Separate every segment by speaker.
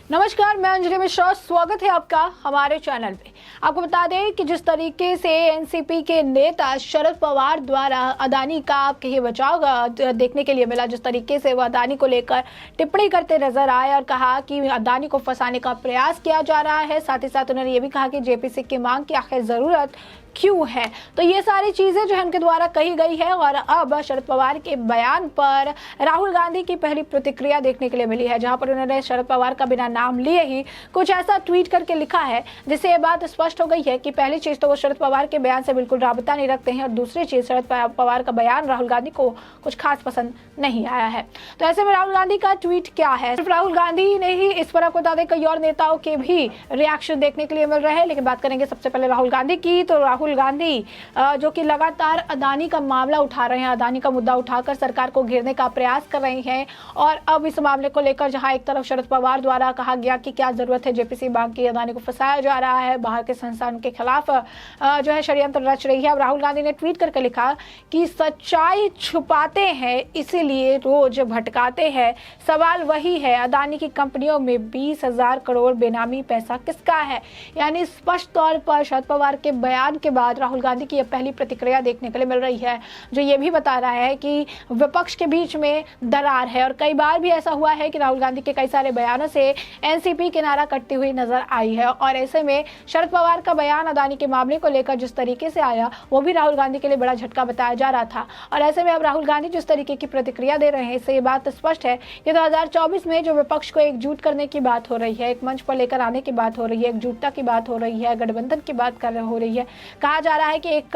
Speaker 1: नमस्कार, मैं अंजलि मिश्रा। स्वागत है आपका हमारे चैनल पे। आपको बता दें कि जिस तरीके से एनसीपी के नेता शरद पवार द्वारा अदानी का आप कहिए बचाव देखने के लिए मिला, जिस तरीके से वो अदानी को लेकर टिप्पणी करते नजर आए और कहा कि अदानी को फंसाने का प्रयास किया जा रहा है। साथ ही साथ उन्होंने ये भी कहा कि जेपीसी की मांग की आखिर जरूरत क्यों है। तो ये सारी चीजें जो है उनके द्वारा कही गई है और अब शरद पवार के बयान पर राहुल गांधी की पहली प्रतिक्रिया देखने के लिए मिली है, जहां पर उन्होंने शरद पवार का बिना नाम लिए ही कुछ ऐसा ट्वीट करके लिखा है जिससे ये बात स्पष्ट हो गई है कि पहली चीज तो वो शरद पवार के बयान से बिल्कुल राबता नहीं रखते हैं और दूसरी चीज शरद पवार का बयान राहुल गांधी को कुछ खास पसंद नहीं आया है। तो ऐसे में राहुल गांधी का ट्वीट क्या है? सिर्फ राहुल गांधी ने ही इस पर आपको बता दें कई और नेताओं के भी रिएक्शन देखने के लिए मिल रहे हैं, लेकिन बात करेंगे सबसे पहले राहुल गांधी की। तो राहुल गांधी जो कि लगातार अदानी का मामला उठा रहे हैं, अदानी का मुद्दा उठाकर सरकार को घेरने का प्रयास कर रहे हैं और अब इस मामले को लेकर जहां एक तरफ शरद पवार द्वारा कहा गया कि क्या जरूरत है जेपीसी मांग की, अदानी को फंसाया जा रहा है, बाहर के संस्थान के खिलाफ जो है षड्यंत्र रच रही है। अब राहुल गांधी ने ट्वीट करके लिखा कि सच्चाई छुपाते हैं इसीलिए रोज भटकाते हैं, सवाल वही है अदानी की कंपनियों में 20,000 करोड़ बेनामी पैसा किसका है। यानी स्पष्ट तौर पर शरद पवार के बयान के बाद राहुल गांधी की यह पहली प्रतिक्रिया देखने के लिए मिल रही है, जो ये भी बता रहा है कि विपक्ष के बीच में दरार है। और कई बार भी ऐसा हुआ है कि राहुल गांधी के कई सारे बयानों से एनसीपी किनारा कटती हुई नजर आई है और ऐसे में शरद पवार का बयान अदानी के मामले को लेकर जिस तरीके से आया वो भी राहुल गांधी के लिए बड़ा झटका बताया जा रहा था। और ऐसे में अब राहुल गांधी जिस तरीके की प्रतिक्रिया दे रहे हैं, इससे ये बात स्पष्ट है कि 2024 में जो विपक्ष को एकजुट करने की बात हो रही है, एक मंच पर लेकर आने की बात हो रही है, एकजुटता की बात हो रही है, गठबंधन की बात हो रही है, कहा जा रहा है कि एक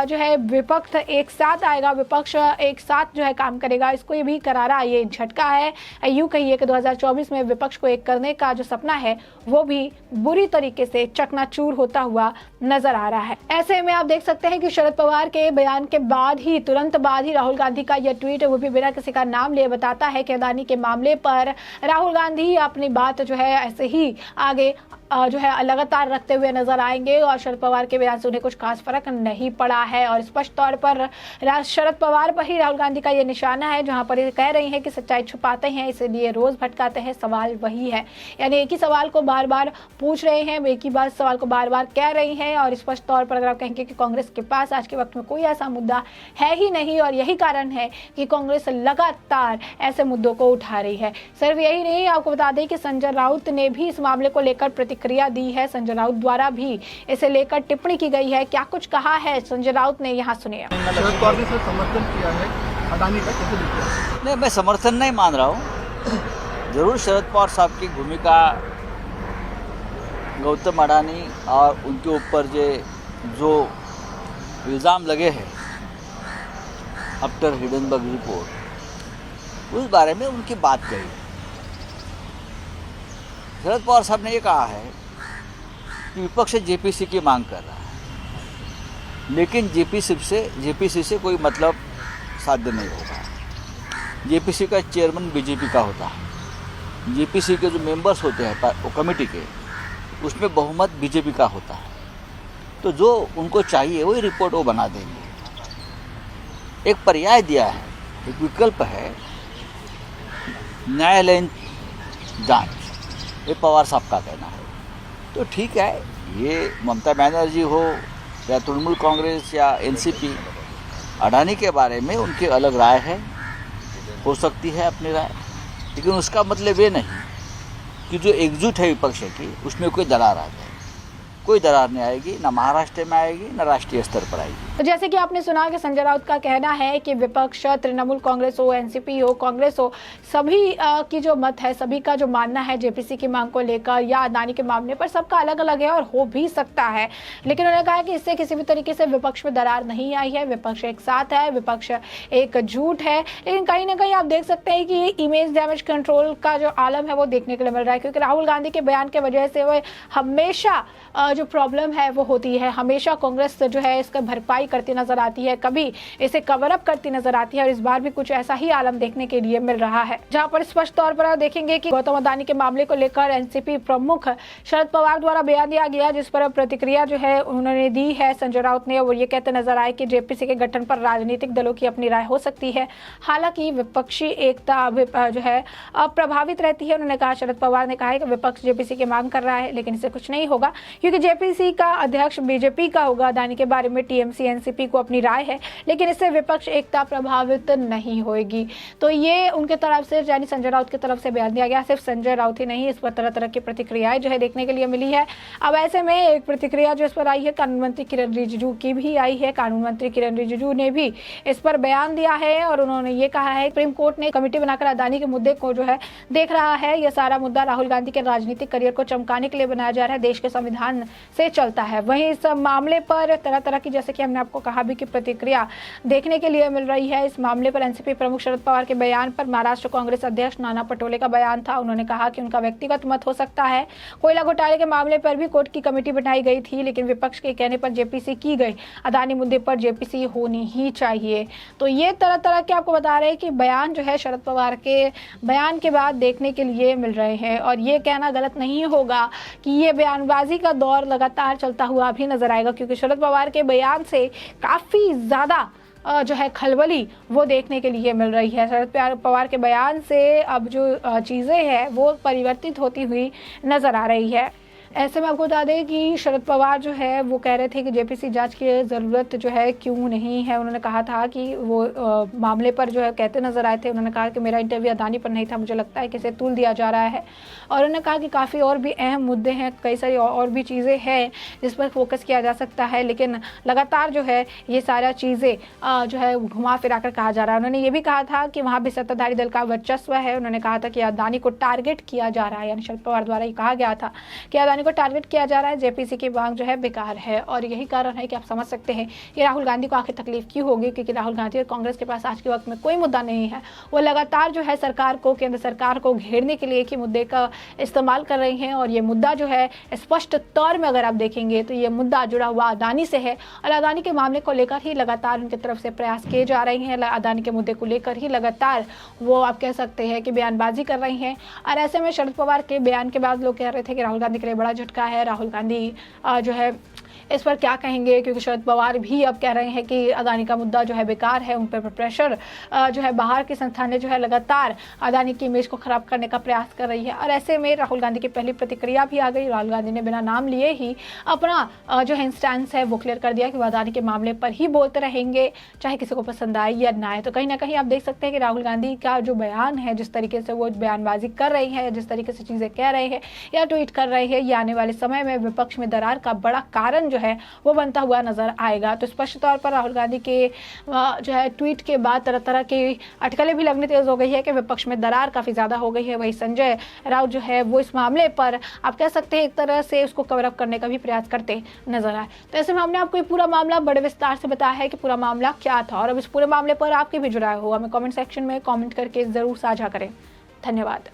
Speaker 1: जो है विपक्ष एक साथ आएगा, विपक्ष एक साथ जो है काम करेगा। इसको ये भी करारा ये झटका है। यूं कहिए कि 2024 में विपक्ष को एक करने का जो सपना है वो भी बुरी तरीके से चकनाचूर होता हुआ नजर आ रहा है। ऐसे में आप देख सकते हैं कि शरद पवार के बयान के बाद ही तुरंत बाद ही राहुल गांधी का यह ट्वीट वो भी बिना किसी का नाम लिए बताता है कि अदानी के मामले पर राहुल गांधी अपनी बात जो है ऐसे ही आगे जो है लगातार रखते हुए नजर आएंगे और शरद पवार के बयान से उन्हें कुछ खास फर्क नहीं पड़ा है। और स्पष्ट तौर पर शरद पवार पर ही राहुल गांधी का ये निशाना है, जहां पर ये कह रही हैं कि सच्चाई छुपाते हैं इसलिए रोज भटकाते हैं, सवाल वही है। यानी एक ही सवाल को बार बार पूछ रहे हैं, एक ही बात सवाल को बार बार कह रही हैं। और स्पष्ट तौर पर अगर आप कहेंगे कि कांग्रेस के पास आज के वक्त में कोई ऐसा मुद्दा है ही नहीं और यही कारण है कि कांग्रेस लगातार ऐसे मुद्दों को उठा रही है। सिर्फ यही नहीं, आपको बता दें कि संजय राउत ने भी इस मामले को लेकर प्रतिक्रिया दी है। संजय राउत द्वारा भी इसे लेकर टिप्पणी की गई है। क्या कुछ कहा है संजय राउत ने, यहाँ सुनिए।
Speaker 2: शरद पवार ने समर्थन किया है अदानी का, कैसे देखते हैं?
Speaker 3: नहीं, मैं समर्थन नहीं मान रहा हूँ। जरूर शरद पवार साहब की भूमिका गौतम अडानी और उनके ऊपर जो इल्ज़ाम लगे हैं आफ्टर हिडनबर्ग रिपोर्ट, उस बारे में उनकी बात कही। शरद पवार साहब ने ये कहा है कि विपक्ष जेपीसी की मांग कर रहा है, लेकिन जेपीसी से कोई मतलब साध्य नहीं होगा। जेपीसी का चेयरमैन बीजेपी का होता है, जेपीसी के जो मेंबर्स होते हैं कमेटी के, उसमें बहुमत बीजेपी का होता है। तो जो उनको चाहिए वही रिपोर्ट वो बना देंगे। एक पर्याय दिया है, एक विकल्प है न्यायालयीन जांच, ये पवार साहब का कहना है। तो ठीक है, ये ममता बनर्जी हो या तृणमूल कांग्रेस या एनसीपी, अडानी के बारे में उनकी अलग राय है, हो सकती है अपनी राय, लेकिन उसका मतलब ये नहीं कि जो एकजुट है विपक्ष की उसमें कोई दरार आ जाए। कोई दरार नहीं आएगी, ना महाराष्ट्र में आएगी, ना राष्ट्रीय स्तर पर आएगी।
Speaker 1: तो जैसे कि आपने सुना कि संजय राउत का कहना है कि विपक्ष तृणमूल कांग्रेस हो, एनसीपी हो, कांग्रेस हो, सभी की जो मत है, सभी का जो मानना है जेपीसी की मांग को लेकर या अदानी के मामले पर, सबका अलग अलग है और हो भी सकता है। लेकिन उन्होंने कहा कि इससे किसी भी तरीके से विपक्ष में दरार नहीं आई है, विपक्ष एक साथ है, विपक्ष एकजुट है। लेकिन कहीं ना कहीं आप देख सकते हैं कि इमेज डैमेज कंट्रोल का जो आलम है वो देखने के लिए मिल रहा है, क्योंकि राहुल गांधी के बयान की वजह से वो हमेशा जो प्रॉब्लम है वो होती है, हमेशा कांग्रेस जो है इसका भरपाई सफाई करती नजर आती है, कभी इसे कवर अप करती नजर आती है, और इस बार भी कुछ ऐसा ही आलम देखने के लिए मिल रहा है, जहां पर स्पष्ट तौर पर देखेंगे कि गौतम अडानी के मामले को लेकर एनसीपी प्रमुख शरद पवार द्वारा बयान दिया गया, जिस पर प्रतिक्रिया जो है उन्होंने दी है संजय राउत ने, और ये कहते नजर आए कि जेपीसी के गठन पर राजनीतिक दलों की अपनी राय हो सकती है, हालांकि विपक्षी एकता जो है प्रभावित रहती है। उन्होंने कहा, शरद पवार ने कहा है कि विपक्ष जेपीसी की मांग कर रहा है, लेकिन इससे कुछ नहीं होगा, क्योंकि जेपीसी का अध्यक्ष बीजेपी का होगा। अडानी के बारे में टीएमसी एनसीपी को अपनी राय है, लेकिन इससे विपक्ष एकता प्रभावित नहीं होगी। तो ये उनके तरफ से, यानी संजय राउत की तरफ से बयान दिया गया। सिर्फ संजय राउत ही नहीं, इस पर तरह तरह की प्रतिक्रियाएं जो है देखने के लिए मिली है। अब ऐसे में एक प्रतिक्रिया जो इस पर आई है कानून मंत्री किरण रिजिजू की भी आई है। कानून मंत्री किरण रिजिजू ने भी इस पर बयान दिया है, और उन्होंने ये कहा है सुप्रीम कोर्ट ने कमेटी बनाकर अडानी के मुद्दे को जो है देख रहा है। यह सारा मुद्दा राहुल गांधी के राजनीतिक करियर को चमकाने के लिए बनाया जा रहा है, देश के संविधान से चलता है। वहीं इस मामले पर तरह तरह की, जैसे कि हमने आपको कहा भी, कि प्रतिक्रिया देखने के लिए मिल रही है। इस मामले पर एनसीपी प्रमुख शरद पवार के बयान पर महाराष्ट्र कांग्रेस अध्यक्ष नाना पटोले का बयान था। उन्होंने कहा कि उनका व्यक्तिगत मत हो सकता है। कोयला घोटाले के मामले पर भी कोर्ट की कमेटी बनाई गई थी, लेकिन विपक्ष के कहने पर जेपीसी की गई। अडानी मुद्दे पर जेपीसी होनी ही चाहिए। तो ये तरह तरह के आपको बता रहे हैं कि बयान जो है शरद पवार के बयान के बाद देखने के लिए मिल रहे हैं, और ये कहना गलत नहीं होगा कि ये बयानबाजी का दौर लगातार चलता हुआ भी नजर आएगा, क्योंकि शरद पवार के बयान से काफी ज्यादा जो है खलबली वो देखने के लिए मिल रही है। शरद पवार के बयान से अब जो चीज़ें हैं वो परिवर्तित होती हुई नज़र आ रही है। ऐसे में आपको बता दें कि शरद पवार जो है वो कह रहे थे कि जेपीसी जांच की ज़रूरत जो है क्यों नहीं है। उन्होंने कहा था कि वो मामले पर जो है कहते नज़र आए थे। उन्होंने कहा कि मेरा इंटरव्यू अडानी पर नहीं था, मुझे लगता है कि इसे तूल दिया जा रहा है। और उन्होंने कहा कि काफ़ी और भी अहम मुद्दे हैं, कई सारी और भी चीज़ें हैं जिस पर फोकस किया जा सकता है, लेकिन लगातार जो है ये सारा चीज़ें जो है घुमा फिरा कर कहा जा रहा है। उन्होंने ये भी कहा था कि वहाँ भी सत्ताधारी दल का वर्चस्व है। उन्होंने कहा था कि अडानी को टारगेट किया जा रहा है, यानी शरद पवार द्वारा ये कहा गया था कि अडानी को टारगेट किया जा रहा है, जेपीसी की मांग जो है बेकार है। और यही कारण है कि आप समझ सकते हैं कि राहुल गांधी को आखिर तकलीफ क्यों होगी, क्योंकि राहुल गांधी और कांग्रेस के पास आज के वक्त में कोई मुद्दा नहीं है। वो लगातार जो है सरकार को, केंद्र सरकार को घेरने के लिए एक ही मुद्दे का इस्तेमाल कर रही हैं, और ये मुद्दा जो है स्पष्ट तौर में अगर आप देखेंगे तो ये मुद्दा जुड़ा हुआ अडानी से है, और अडानी के मामले को लेकर ही लगातार उनकी तरफ से प्रयास किए जा रहे हैं। अडानी के मुद्दे को लेकर ही लगातार वो आप कह सकते हैं कि बयानबाजी कर रही हैं। और ऐसे में शरद पवार के बयान के बाद लोग कह रहे थे कि राहुल गांधी के लिए बड़ा झटका है, राहुल गांधी जो है इस पर क्या कहेंगे, क्योंकि शरद पवार भी अब कह रहे हैं कि अडानी का मुद्दा जो है बेकार है, उन पर प्रेशर जो है बाहर की संस्थानें जो है लगातार अडानी की इमेज को खराब करने का प्रयास कर रही है। और ऐसे में राहुल गांधी की पहली प्रतिक्रिया भी आ गई। राहुल गांधी ने बिना नाम लिए ही अपना जो है इंस्टेंस है वो क्लियर कर दिया कि वो अडानी के मामले पर ही बोलते रहेंगे, चाहे किसी को पसंद आए या ना आए। तो कहीं ना कहीं आप देख सकते हैं कि राहुल गांधी का जो बयान है, जिस तरीके से वो बयानबाजी कर रही है, जिस तरीके से चीज़ें कह रहे हैं या ट्वीट कर रहे हैं, ये आने वाले समय में विपक्ष में दरार का बड़ा कारण जो है वो बनता हुआ नजर आएगा। तो स्पष्ट तौर पर राहुल गांधी के जो है ट्वीट के बाद तरह तरह की अटकलें भी लगनी तेज हो गई है कि विपक्ष में दरार काफ़ी ज़्यादा हो गई है। वही संजय राउत जो है वो इस मामले पर आप कह सकते हैं एक तरह से उसको कवर अप करने का भी प्रयास करते नजर आए। तो ऐसे में हमने आपको ये पूरा मामला बड़े विस्तार से बताया है कि पूरा मामला क्या था, और अब इस पूरे मामले पर आपके भी जुड़ाए हो, हमें कमेंट सेक्शन में कमेंट करके ज़रूर साझा करें। धन्यवाद।